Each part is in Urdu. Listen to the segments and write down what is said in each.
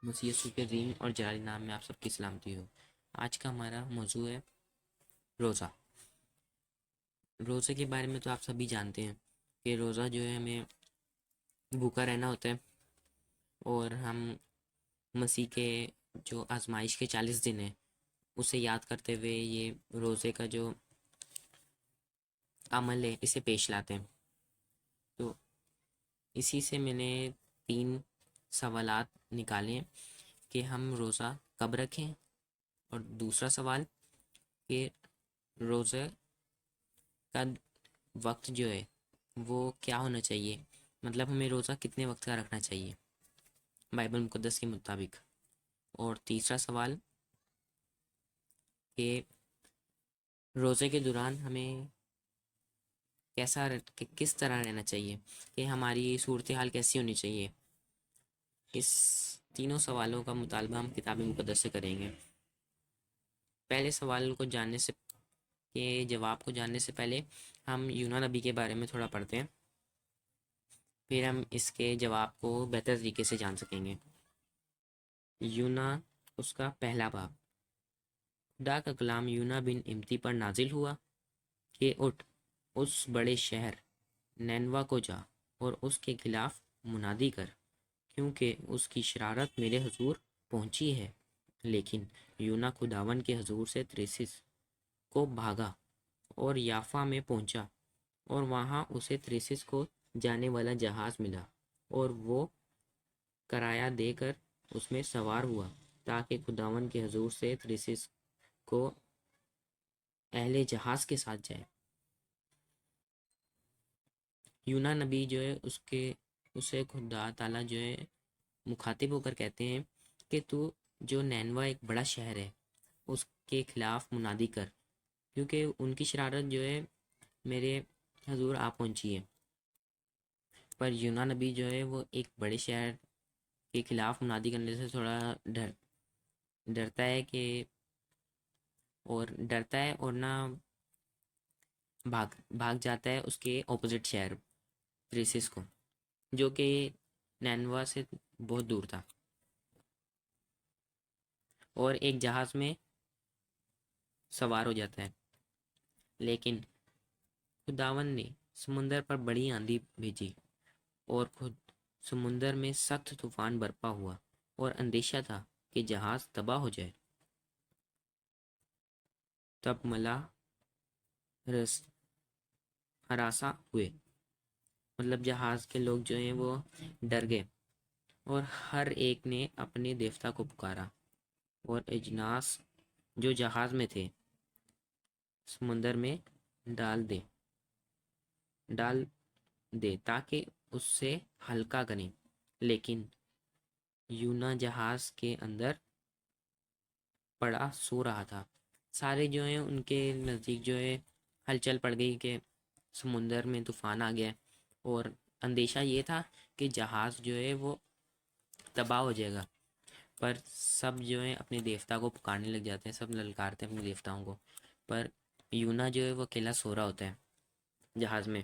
مسیح یسوع کے عظیم اور جلالی نام میں آپ سب کی سلامتی ہو۔ آج کا ہمارا موضوع ہے روزہ۔ روزے کے بارے میں تو آپ سبھی جانتے ہیں کہ روزہ جو ہے ہمیں بھوکا رہنا ہوتا ہے، اور ہم مسیح کے جو آزمائش کے 40 دن ہیں اسے یاد کرتے ہوئے یہ روزے کا جو عمل ہے اسے پیش لاتے ہیں۔ تو اسی سے میں نے 3 سوالات نکالے ہیں کہ ہم روزہ کب رکھیں، اور دوسرا سوال کہ روزہ کا وقت جو ہے وہ کیا ہونا چاہیے، مطلب ہمیں روزہ کتنے وقت کا رکھنا چاہیے بائبل مقدس کے مطابق۔ اور تیسرا سوال کہ روزے کے دوران ہمیں کس طرح رہنا چاہیے، کہ ہماری صورتحال کیسی ہونی چاہیے۔ اس تینوں سوالوں کا مطالبہ ہم کتاب مقدس سے کریں گے۔ پہلے سوال کو جاننے سے کے جواب کو جاننے سے پہلے ہم یونا نبی کے بارے میں تھوڑا پڑھتے ہیں، پھر ہم اس کے جواب کو بہتر طریقے سے جان سکیں گے۔ یونا اس کا پہلا باب۔ خدا کا کلام یونا بن امتی پر نازل ہوا کہ اٹھ، اس بڑے شہر نینوا کو جا اور اس کے خلاف منادی کر، کیونکہ اس کی شرارت میرے حضور پہنچی ہے۔ لیکن یونا خداون کے حضور سے ترسیس کو بھاگا اور یافا میں پہنچا، اور وہاں اسے ترسیس کو جانے والا جہاز ملا، اور وہ کرایہ دے کر اس میں سوار ہوا تاکہ خداون کے حضور سے ترسیس کو اہل جہاز کے ساتھ جائے۔ یونا نبی جو ہے اسے خدا تعالیٰ جو ہے مخاطب ہو کر کہتے ہیں کہ تو جو نینوا ایک بڑا شہر ہے اس کے خلاف منادی کر، کیونکہ ان کی شرارت جو ہے میرے حضور آ پہنچی ہے۔ پر یونا نبی جو ہے وہ ایک بڑے شہر کے خلاف منادی کرنے سے تھوڑا ڈرتا ہے اور نہ بھاگ جاتا ہے اس کے اپوزٹ شہر تریسس کو، جو کہ نینوا سے بہت دور تھا، اور ایک جہاز میں سوار ہو جاتا ہے۔ لیکن خداون نے سمندر پر بڑی آندھی بھیجی اور خود سمندر میں سخت طوفان برپا ہوا، اور اندیشہ تھا کہ جہاز تباہ ہو جائے۔ تب ملا ہراساں ہوئے، مطلب جہاز کے لوگ جو ہیں وہ ڈر گئے، اور ہر ایک نے اپنے دیوتا کو پکارا، اور اجناس جو جہاز میں تھے سمندر میں ڈال دے تاکہ اس سے ہلکا کریں۔ لیکن یونا جہاز کے اندر پڑا سو رہا تھا۔ سارے جو ہیں ان کے نزدیک جو ہے ہلچل پڑ گئی کہ سمندر میں طوفان آ گیا، اور اندیشہ یہ تھا کہ جہاز جو ہے وہ تباہ ہو جائے گا۔ پر سب جو ہے اپنے دیوتا کو پکارنے لگ جاتے ہیں، سب للکارتے ہیں اپنے دیوتاؤں کو، پر یونا جو ہے وہ اکیلا سو رہا ہوتا ہے جہاز میں۔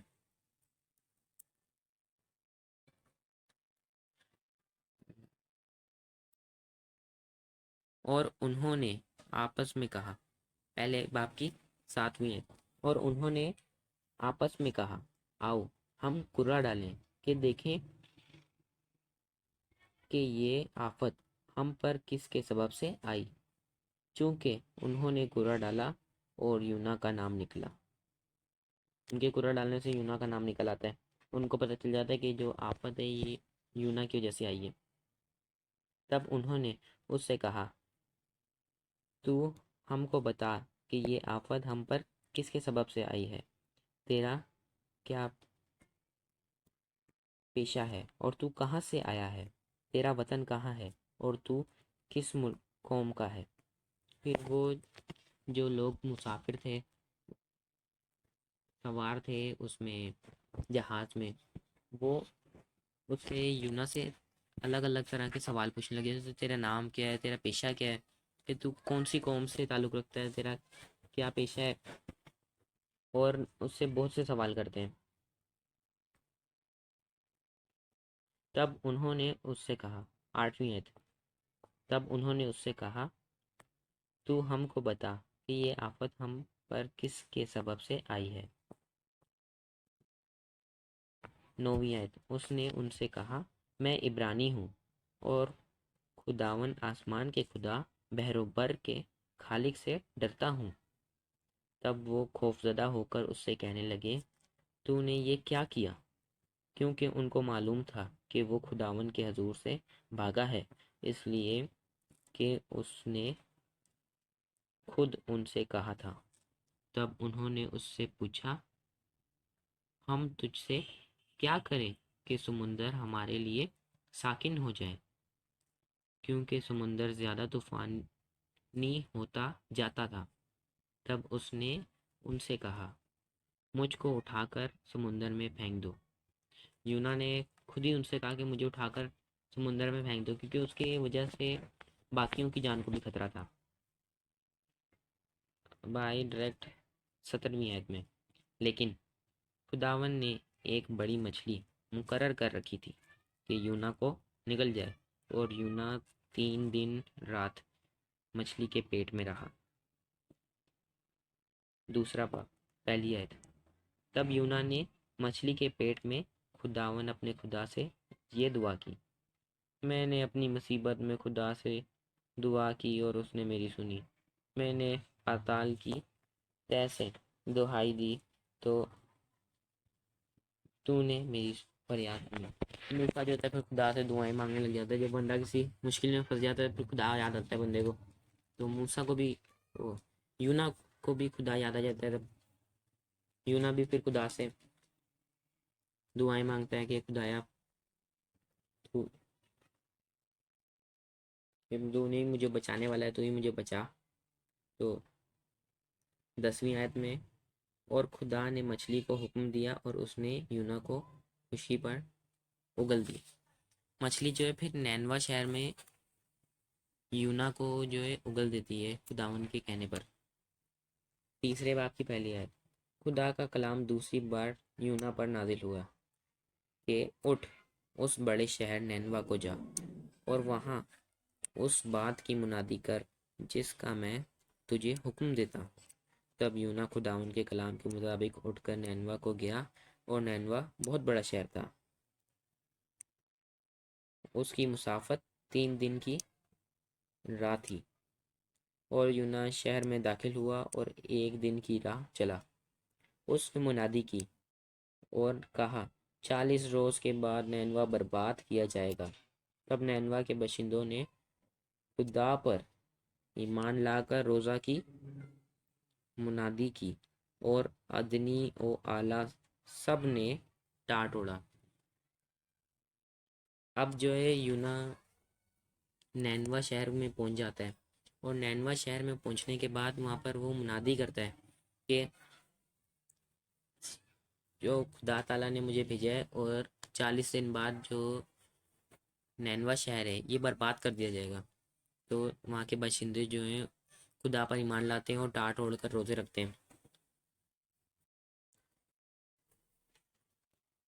اور انہوں نے آپس میں کہا، پہلے باپ کی 7ویں ہے، اور انہوں نے آپس میں کہا، آؤ ہم کرہ ڈالیں کہ دیکھیں کہ یہ آفت ہم پر کس کے سبب سے آئی۔ چونکہ انہوں نے کرہ ڈالا اور یونا کا نام نکلا۔ ان کے کرہ ڈالنے سے یونا کا نام نکل آتا ہے، ان کو پتہ چل جاتا ہے کہ جو آفت ہے یہ یونا کی وجہ سے آئی ہے۔ تب انہوں نے اس سے کہا، تو ہم کو بتا کہ یہ آفت ہم پر کس کے سبب سے آئی ہے، تیرا کیا پیشہ ہے، اور تو کہاں سے آیا ہے، تیرا وطن کہاں ہے، اور تو کس قوم کا ہے۔ پھر وہ جو لوگ مسافر تھے، سوار تھے اس میں جہاز میں، وہ اس سے یونا سے الگ الگ طرح کے سوال پوچھنے لگے، جیسے تیرا نام کیا ہے، تیرا پیشہ کیا ہے، کہ تو کون سی قوم سے تعلق رکھتا ہے، تیرا کیا پیشہ ہے، اور اس سے بہت سے سوال کرتے ہیں۔ تب انہوں نے اس سے کہا، 8ویں آیت، تب انہوں نے اس سے کہا تو ہم کو بتا کہ یہ آفت ہم پر کس کے سبب سے آئی ہے۔ 9ویں آیت، اس نے ان سے کہا میں عبرانی ہوں اور خداون آسمان کے خدا بحر و بر کے خالق سے ڈرتا ہوں۔ تب وہ خوفزدہ ہو کر اس سے کہنے لگے تو نے یہ کیا کیا؟ کیونکہ ان کو معلوم تھا کہ وہ خداون کے حضور سے بھاگا ہے، اس لیے کہ اس نے خود ان سے کہا تھا۔ تب انہوں نے اس سے پوچھا ہم تجھ سے کیا کریں کہ سمندر ہمارے لیے ساکن ہو جائے، کیونکہ سمندر زیادہ طوفانی ہوتا جاتا تھا۔ تب اس نے ان سے کہا مجھ کو اٹھا کر سمندر میں پھینک دو۔ یونا نے خود ہی ان سے کہا کہ مجھے اٹھا کر سمندر میں پھینک دو، کیونکہ اس کی وجہ سے باقیوں کی جان کو بھی خطرہ تھا۔ بائی ڈائریکٹ 17ویں آیت میں، لیکن خداون نے ایک بڑی مچھلی مقرر کر رکھی تھی کہ یونا کو نگل جائے، اور یونا 3 دن رات مچھلی کے پیٹ میں رہا۔ دوسرا باب، پہلی آیت، تب یونا نے مچھلی کے پیٹ میں خداون اپنے خدا سے یہ دعا کی، میں نے اپنی مصیبت میں خدا سے دعا کی اور اس نے میری سنی، میں نے پاتال کی تہ سے دہائی دی تو نے میری فریاد سنی۔ موسیٰ جو ہوتا ہے پھر خدا سے دعائیں مانگنے لگ جاتا ہے، جب بندہ کسی مشکل میں پھنس جاتا ہے پھر خدا یاد آتا ہے بندے کو، تو موسیٰ کو بھی یونا کو بھی خدا یاد آ جاتا ہے، تب یونا بھی پھر خدا سے دعائیں مانگتا ہے کہ خدایا تو نہیں مجھے بچانے والا ہے، تو ہی مجھے بچا۔ تو 10ویں آیت میں، اور خدا نے مچھلی کو حکم دیا اور اس نے یونا کو خوشی پر اگل دی۔ مچھلی جو ہے پھر نینوا شہر میں یونا کو جو ہے اگل دیتی ہے خداون کے کہنے پر۔ تیسرے باب کی پہلی آیت، خدا کا کلام دوسری بار یونا پر نازل ہوا کہ اٹھ اس بڑے شہر نینوا کو جا اور وہاں اس بات کی منادی کر جس کا میں تجھے حکم دیتا ہوں۔ تب یونا خداون کے کلام کے مطابق اٹھ کر نینوا کو گیا، اور نینوا بہت بڑا شہر تھا، اس کی مسافت 3 دن کی راہ تھی۔ اور یونا شہر میں داخل ہوا اور 1 دن کی راہ چلا۔ اس نے منادی کی اور کہا 40 روز کے بعد نینوا برباد کیا جائے گا۔ تب نینوا کے باشندوں نے خدا پر ایمان لا کر روزہ کی منادی کی، اور ادنی و اعلیٰ سب نے ٹاٹ اڑا۔ اب جو ہے یونا نینوا شہر میں پہنچ جاتا ہے، اور نینوا شہر میں پہنچنے کے بعد وہاں پر وہ منادی کرتا ہے کہ جو خدا تعالیٰ نے مجھے بھیجا ہے، اور 40 دن بعد جو نینوا شہر ہے یہ برباد کر دیا جائے گا۔ تو وہاں کے باشندے جو ہیں خدا پر ایمان لاتے ہیں اور ٹاٹ اوڑھ کر روزے رکھتے ہیں۔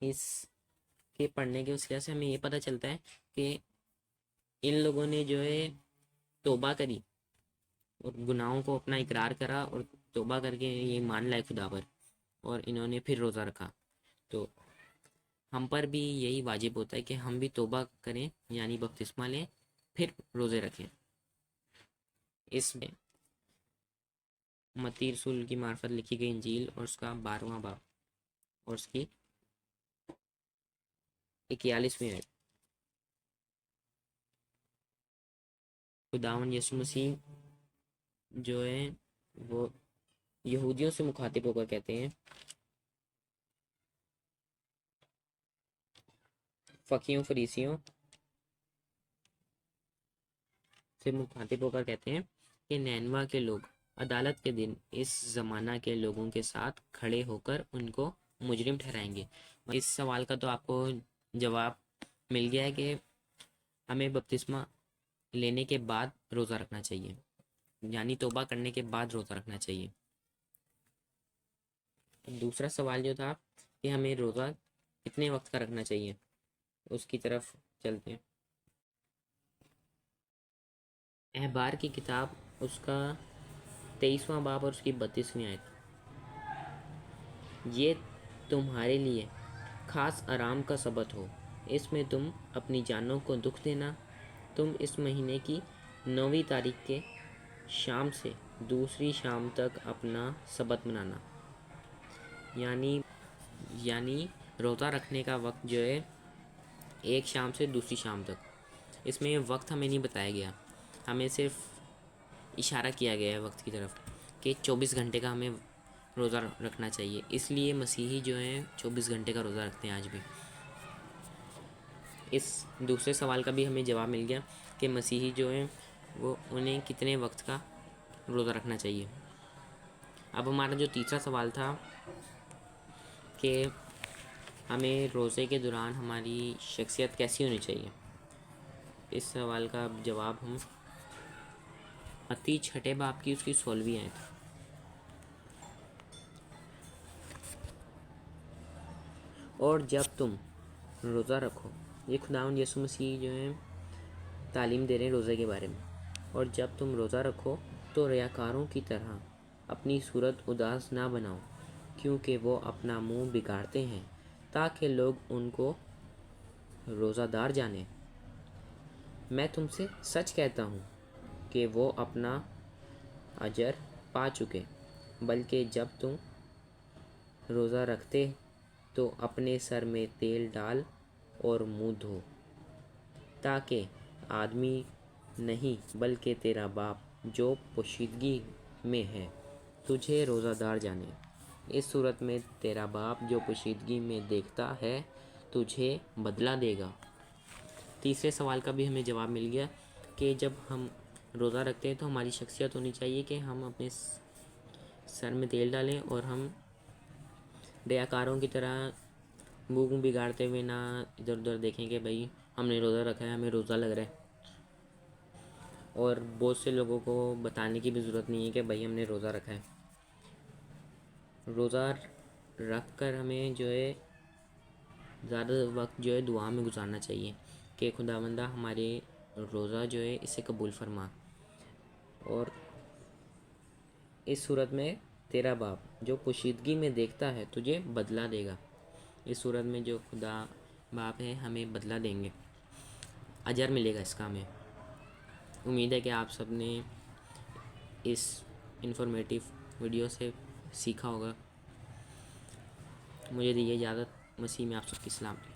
اس کے پڑھنے کے وسیلہ سے ہمیں یہ پتہ چلتا ہے کہ ان لوگوں نے جو ہے توبہ کری اور گناہوں کو اپنا اقرار کرا، اور توبہ کر کے یہ مان لائے خدا پر، اور انہوں نے پھر روزہ رکھا۔ تو ہم پر بھی یہی واجب ہوتا ہے کہ ہم بھی توبہ کریں، یعنی بپتسمہ لیں، پھر روزے رکھیں۔ اس میں متی رسول کی معرفت لکھی گئی انجیل اور اس کا 12واں باب اور اس کی 41ویں آیت، خداوند یسوع مسیح جو ہے وہ یہودیوں سے مخاطب ہو کر کہتے ہیں، فقیوں فریسیوں سے مخاطب ہو کر کہتے ہیں کہ نینوا کے لوگ عدالت کے دن اس زمانہ کے لوگوں کے ساتھ کھڑے ہو کر ان کو مجرم ٹھہرائیں گے۔ اس سوال کا تو آپ کو جواب مل گیا ہے کہ ہمیں بپتسمہ لینے کے بعد روزہ رکھنا چاہیے، یعنی توبہ کرنے کے بعد روزہ رکھنا چاہیے۔ دوسرا سوال جو تھا کہ ہمیں روزہ کتنے وقت کا رکھنا چاہیے، اس کی طرف چلتے ہیں۔ احبار کی کتاب اس کا 23واں باب اور اس کی 32ویں آیت، یہ تمہارے لیے خاص آرام کا سبت ہو، اس میں تم اپنی جانوں کو دکھ دینا، تم اس مہینے کی 9ویں تاریخ کے شام سے دوسری شام تک اپنا سبت منانا، یعنی روزہ رکھنے کا وقت جو ہے ایک شام سے دوسری شام تک۔ اس میں وقت ہمیں نہیں بتایا گیا، ہمیں صرف اشارہ کیا گیا ہے وقت کی طرف کہ 24 گھنٹے کا ہمیں روزہ رکھنا چاہیے، اس لیے مسیحی جو ہیں 24 گھنٹے کا روزہ رکھتے ہیں آج بھی۔ اس دوسرے سوال کا بھی ہمیں جواب مل گیا کہ مسیحی جو ہیں وہ انہیں کتنے وقت کا روزہ رکھنا چاہیے۔ اب ہمارا جو تیسرا سوال تھا کہ ہمیں روزے کے دوران ہماری شخصیت کیسی ہونی چاہیے، اس سوال کا جواب ہم متی 6 باب کی اس کی 16ویں آیت، اور جب تم روزہ رکھو، یہ خداوند یسوع مسیح جو ہیں تعلیم دے رہے ہیں روزے کے بارے میں، اور جب تم روزہ رکھو تو ریاکاروں کی طرح اپنی صورت اداس نہ بناؤ، کیونکہ وہ اپنا منہ بگاڑتے ہیں تاکہ لوگ ان کو روزہ دار جانیں۔ میں تم سے سچ کہتا ہوں کہ وہ اپنا اجر پا چکے، بلکہ جب تم روزہ رکھتے تو اپنے سر میں تیل ڈال اور منہ دھو، تاکہ آدمی نہیں بلکہ تیرا باپ جو پوشیدگی میں ہے تجھے روزہ دار جانے، اس صورت میں تیرا باپ جو پوشیدگی میں دیکھتا ہے تجھے بدلہ دے گا۔ تیسرے سوال کا بھی ہمیں جواب مل گیا کہ جب ہم روزہ رکھتے ہیں تو ہماری شخصیت ہونی چاہیے کہ ہم اپنے سر میں تیل ڈالیں اور ہم ریاکاروں کی طرح منہ بگاڑتے ہوئے نہ ادھر ادھر دیکھیں کہ بھئی ہم نے روزہ رکھا ہے، ہمیں روزہ لگ رہا ہے، اور بہت سے لوگوں کو بتانے کی بھی ضرورت نہیں ہے کہ بھئی ہم نے روزہ رکھا ہے۔ روزہ رکھ کر ہمیں جو ہے زیادہ وقت جو ہے دعا میں گزارنا چاہیے کہ خداوندہ ہمارے روزہ جو ہے اسے قبول فرما، اور اس صورت میں تیرا باپ جو پوشیدگی میں دیکھتا ہے تجھے بدلہ دے گا، اس صورت میں جو خدا باپ ہے ہمیں بدلہ دیں گے، اجر ملے گا اس کا ہمیں۔ امید ہے کہ آپ سب نے اس انفارمیٹیو ویڈیو سے سیکھا ہوگا۔ مجھے دیجیے اجازت، مسیح میں آپ سب کی سلامتی۔